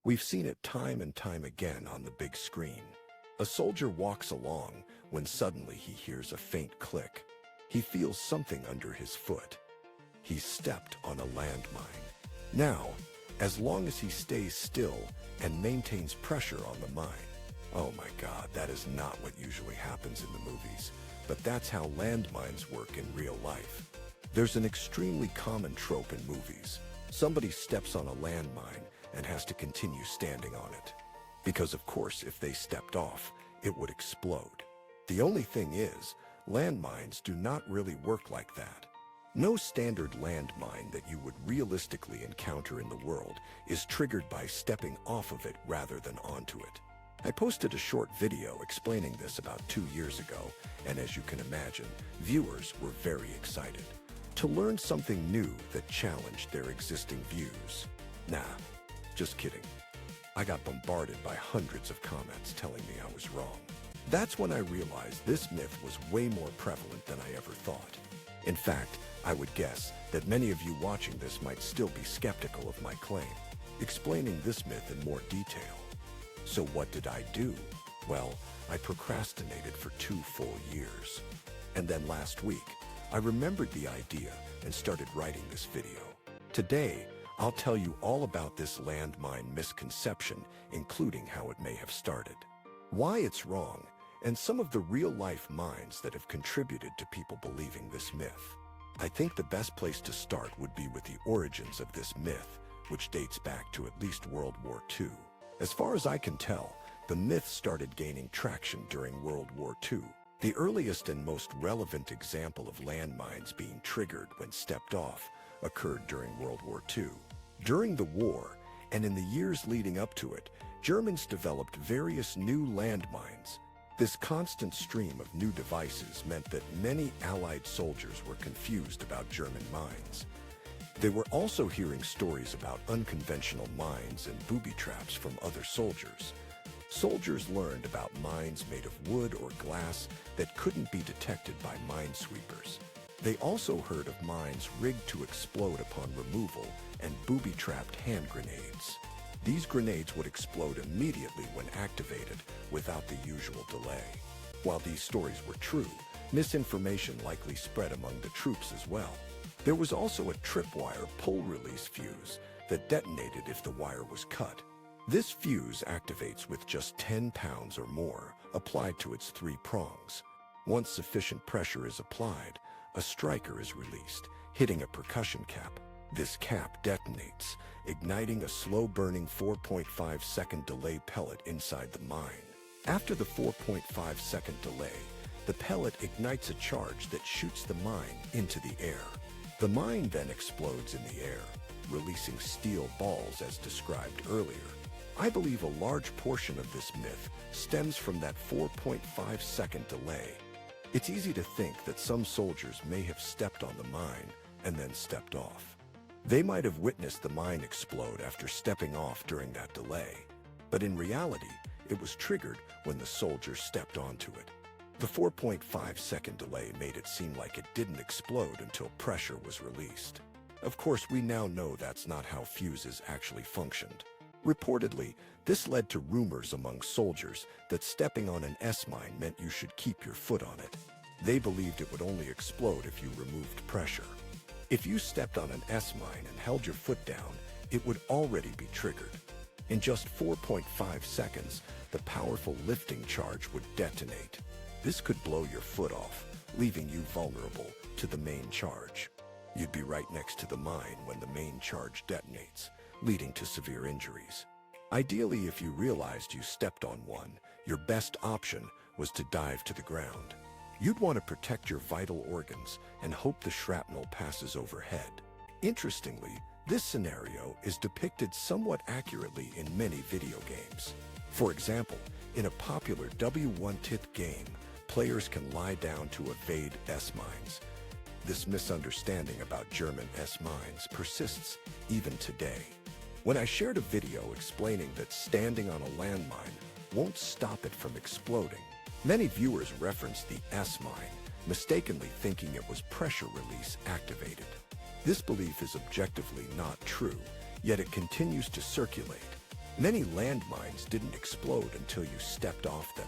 We've seen it time and time again on the big screen. A soldier walks along when suddenly he hears a faint click. He feels something under his foot. He's stepped on a landmine. Now, as long as he stays still and maintains pressure on the mine. Oh my God, that is not what usually happens in the movies, but that's how landmines work in real life. There's an extremely common trope in movies. Somebody steps on a landmine and has to continue standing on it. Because of course, if they stepped off, it would explode. The only thing is, landmines do not really work like that. No standard landmine that you would realistically encounter in the world is triggered by stepping off of it rather than onto it. I posted a short video explaining this about 2 years ago, and as you can imagine, viewers were very excited to learn something new that challenged their existing views. Nah, just kidding. I got bombarded by hundreds of comments telling me I was wrong. That's when I realized this myth was way more prevalent than I ever thought. In fact, I would guess that many of you watching this might still be skeptical of my claim, explaining this myth in more detail. So what did I do? Well, I procrastinated for 2 full years. And then last week, I remembered the idea and started writing this video. Today, I'll tell you all about this landmine misconception, including how it may have started, why it's wrong, and some of the real-life mines that have contributed to people believing this myth. I think the best place to start would be with the origins of this myth, which dates back to at least World War II. As far as I can tell, the myth started gaining traction during World War II. The earliest and most relevant example of landmines being triggered when stepped off occurred during World War II. During the war, and in the years leading up to it, Germans developed various new landmines. This constant stream of new devices meant that many Allied soldiers were confused about German mines. They were also hearing stories about unconventional mines and booby traps from other soldiers. Soldiers learned about mines made of wood or glass that couldn't be detected by minesweepers. They also heard of mines rigged to explode upon removal and booby-trapped hand grenades. These grenades would explode immediately when activated without the usual delay. While these stories were true, misinformation likely spread among the troops as well. There was also a tripwire pull-release fuse that detonated if the wire was cut. This fuse activates with just 10 pounds or more applied to its 3 prongs. Once sufficient pressure is applied, a striker is released, hitting a percussion cap. This cap detonates, igniting a slow-burning 4.5-second delay pellet inside the mine. After the 4.5-second delay, the pellet ignites a charge that shoots the mine into the air. The mine then explodes in the air, releasing steel balls as described earlier. I believe a large portion of this myth stems from that 4.5-second delay. It's easy to think that some soldiers may have stepped on the mine and then stepped off. They might have witnessed the mine explode after stepping off during that delay, but in reality, it was triggered when the soldier stepped onto it. The 4.5-second delay made it seem like it didn't explode until pressure was released. Of course, we now know that's not how fuses actually functioned. Reportedly, this led to rumors among soldiers that stepping on an S-mine meant you should keep your foot on it. They believed it would only explode if you removed pressure. If you stepped on an S-mine and held your foot down, it would already be triggered. In just 4.5 seconds, the powerful lifting charge would detonate. This could blow your foot off, leaving you vulnerable to the main charge. You'd be right next to the mine when the main charge detonates, leading to severe injuries. Ideally, if you realized you stepped on one, your best option was to dive to the ground. You'd want to protect your vital organs and hope the shrapnel passes overhead. Interestingly, this scenario is depicted somewhat accurately in many video games. For example, in a popular W1-tith game, players can lie down to evade S-mines. This misunderstanding about German S-mines persists even today. When I shared a video explaining that standing on a landmine won't stop it from exploding, many viewers referenced the S-mine, mistakenly thinking it was pressure release activated. This belief is objectively not true, yet it continues to circulate. Many landmines didn't explode until you stepped off them.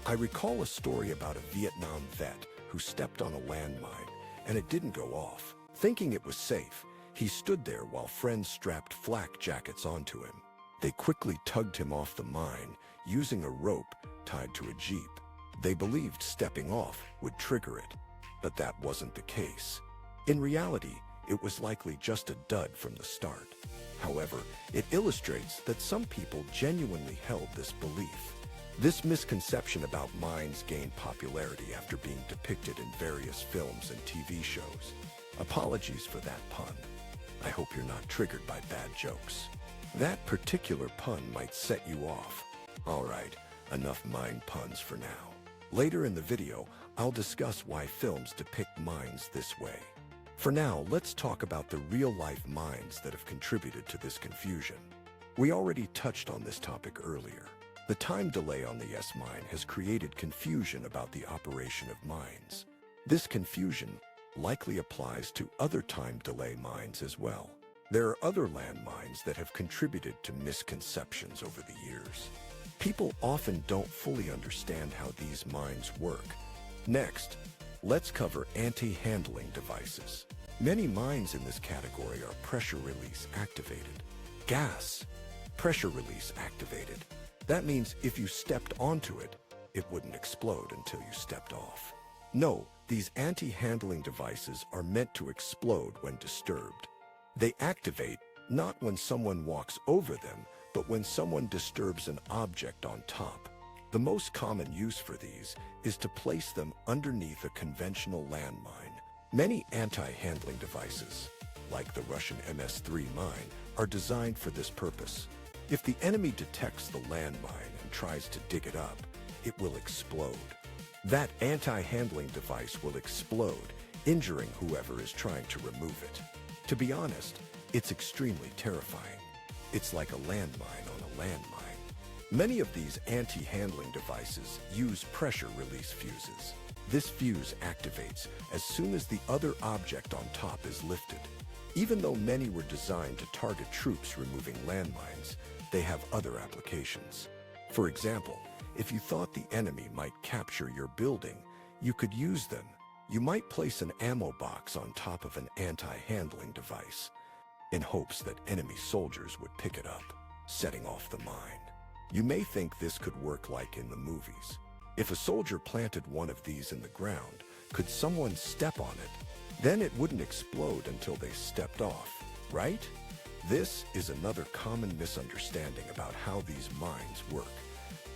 I recall a story about a Vietnam vet who stepped on a landmine and it didn't go off. Thinking it was safe, he stood there while friends strapped flak jackets onto him. They quickly tugged him off the mine using a rope tied to a jeep. They believed stepping off would trigger it, but that wasn't the case. In reality, it was likely just a dud from the start. However, it illustrates that some people genuinely held this belief. This misconception about mines gained popularity after being depicted in various films and TV shows. Apologies for that pun. I hope you're not triggered by bad jokes. That particular pun might set you off. Alright, enough mine puns for now. Later in the video, I'll discuss why films depict mines this way. For now, let's talk about the real-life mines that have contributed to this confusion. We already touched on this topic earlier. The time delay on the S-mine has created confusion about the operation of mines. This confusion likely applies to other time delay mines as well. There are other landmines that have contributed to misconceptions over the years. People often don't fully understand how these mines work. Next, let's cover anti-handling devices. Many mines in this category are pressure release activated. Gas, pressure release activated. That means if you stepped onto it, it wouldn't explode until you stepped off. No, these anti-handling devices are meant to explode when disturbed. They activate not when someone walks over them, but when someone disturbs an object on top. The most common use for these is to place them underneath a conventional landmine. Many anti-handling devices, like the Russian MS-3 mine, are designed for this purpose. If the enemy detects the landmine and tries to dig it up, it will explode. That anti-handling device will explode, injuring whoever is trying to remove it. To be honest, it's extremely terrifying. It's like a landmine on a landmine. Many of these anti-handling devices use pressure release fuses. This fuse activates as soon as the other object on top is lifted. Even though many were designed to target troops removing landmines, they have other applications. For example, if you thought the enemy might capture your building, you could use them. You might place an ammo box on top of an anti-handling device in hopes that enemy soldiers would pick it up, setting off the mine. You may think this could work like in the movies. If a soldier planted one of these in the ground, could someone step on it? Then it wouldn't explode until they stepped off, right? This is another common misunderstanding about how these mines work.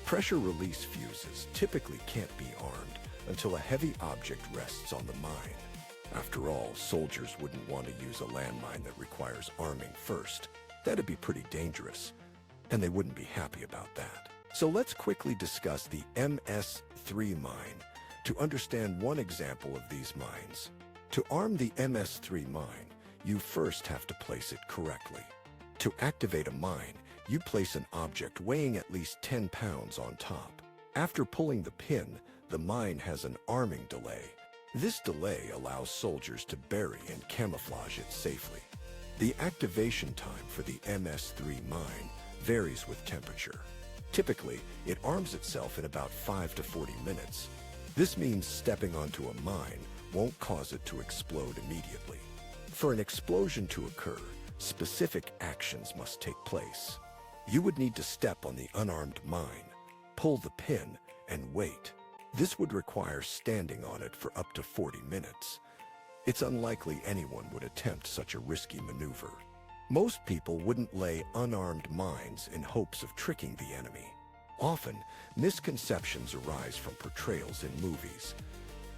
Pressure release fuses typically can't be armed until a heavy object rests on the mine. After all, soldiers wouldn't want to use a landmine that requires arming first. That'd be pretty dangerous, and they wouldn't be happy about that. So let's quickly discuss the MS-3 mine to understand one example of these mines. To arm the MS-3 mine, you first have to place it correctly. To activate a mine, you place an object weighing at least 10 pounds on top. After pulling the pin, the mine has an arming delay. This delay allows soldiers to bury and camouflage it safely. The activation time for the MS-3 mine varies with temperature. Typically, it arms itself in about 5 to 40 minutes. This means stepping onto a mine won't cause it to explode immediately. For an explosion to occur, specific actions must take place. You would need to step on the unarmed mine, pull the pin, and wait. This would require standing on it for up to 40 minutes. It's unlikely anyone would attempt such a risky maneuver. Most people wouldn't lay unarmed mines in hopes of tricking the enemy. Often, misconceptions arise from portrayals in movies.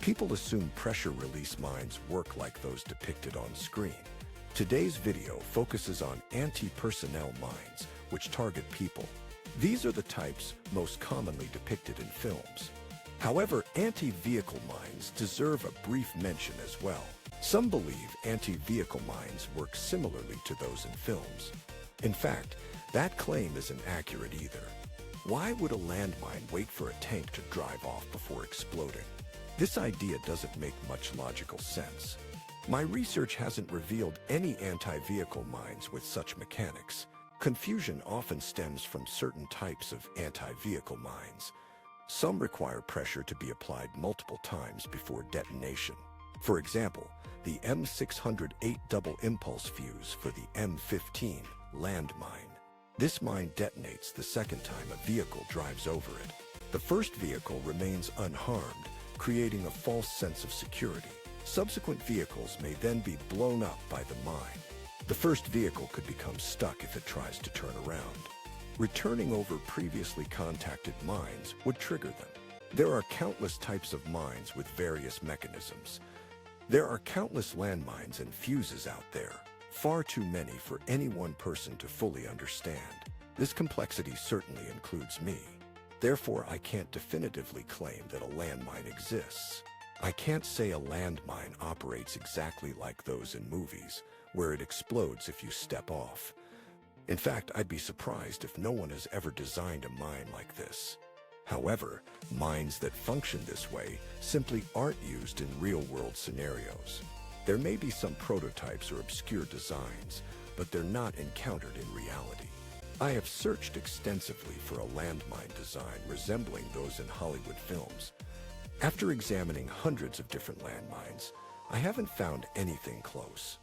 People assume pressure release mines work like those depicted on screen. Today's video focuses on anti-personnel mines, which target people. These are the types most commonly depicted in films. However, anti-vehicle mines deserve a brief mention as well. Some believe anti-vehicle mines work similarly to those in films. In fact, that claim isn't accurate either. Why would a landmine wait for a tank to drive off before exploding? This idea doesn't make much logical sense. My research hasn't revealed any anti-vehicle mines with such mechanics. Confusion often stems from certain types of anti-vehicle mines. Some require pressure to be applied multiple times before detonation. For example, the M608 double impulse fuse for the M15 landmine. This mine detonates the second time a vehicle drives over it. The first vehicle remains unharmed, creating a false sense of security. Subsequent vehicles may then be blown up by the mine. The first vehicle could become stuck if it tries to turn around. Returning over previously contacted mines would trigger them. There are countless types of mines with various mechanisms. There are countless landmines and fuses out there, far too many for any one person to fully understand. This complexity certainly includes me. Therefore, I can't definitively claim that a landmine exists. I can't say a landmine operates exactly like those in movies, where it explodes if you step off. In fact, I'd be surprised if no one has ever designed a mine like this. However, mines that function this way simply aren't used in real-world scenarios. There may be some prototypes or obscure designs, but they're not encountered in reality. I have searched extensively for a landmine design resembling those in Hollywood films. After examining hundreds of different landmines, I haven't found anything close.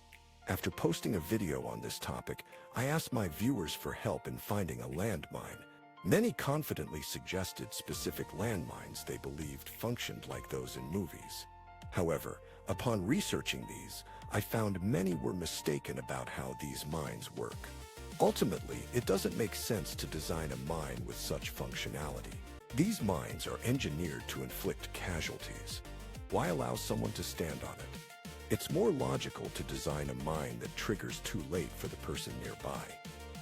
After posting a video on this topic, I asked my viewers for help in finding a landmine. Many confidently suggested specific landmines they believed functioned like those in movies. However, upon researching these, I found many were mistaken about how these mines work. Ultimately, it doesn't make sense to design a mine with such functionality. These mines are engineered to inflict casualties. Why allow someone to stand on it? It's more logical to design a mine that triggers too late for the person nearby.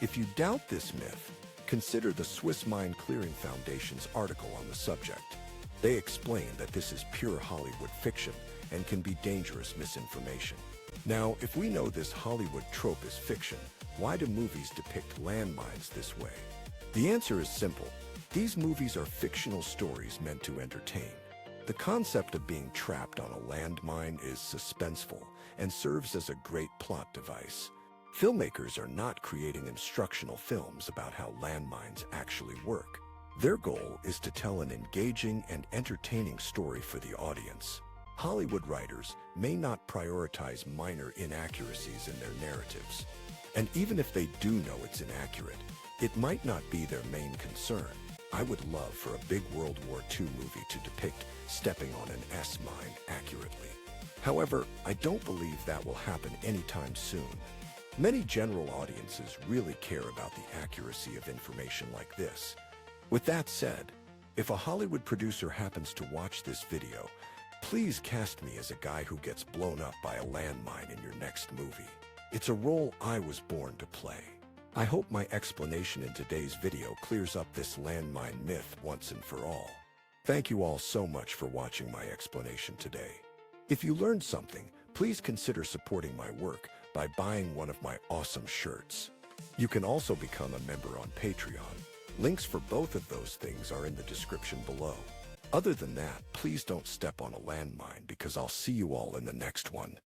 If you doubt this myth, consider the Swiss Mine Clearing Foundation's article on the subject. They explain that this is pure Hollywood fiction and can be dangerous misinformation. Now, if we know this Hollywood trope is fiction, why do movies depict landmines this way? The answer is simple. These movies are fictional stories meant to entertain. The concept of being trapped on a landmine is suspenseful and serves as a great plot device. Filmmakers are not creating instructional films about how landmines actually work. Their goal is to tell an engaging and entertaining story for the audience. Hollywood writers may not prioritize minor inaccuracies in their narratives. And even if they do know it's inaccurate, it might not be their main concern. I would love for a big World War II movie to depict stepping on an S-mine accurately. However, I don't believe that will happen anytime soon. Many general audiences really care about the accuracy of information like this. With that said, if a Hollywood producer happens to watch this video, please cast me as a guy who gets blown up by a landmine in your next movie. It's a role I was born to play. I hope my explanation in today's video clears up this landmine myth once and for all. Thank you all so much for watching my explanation today. If you learned something, please consider supporting my work by buying one of my awesome shirts. You can also become a member on Patreon. Links for both of those things are in the description below. Other than that, please don't step on a landmine because I'll see you all in the next one.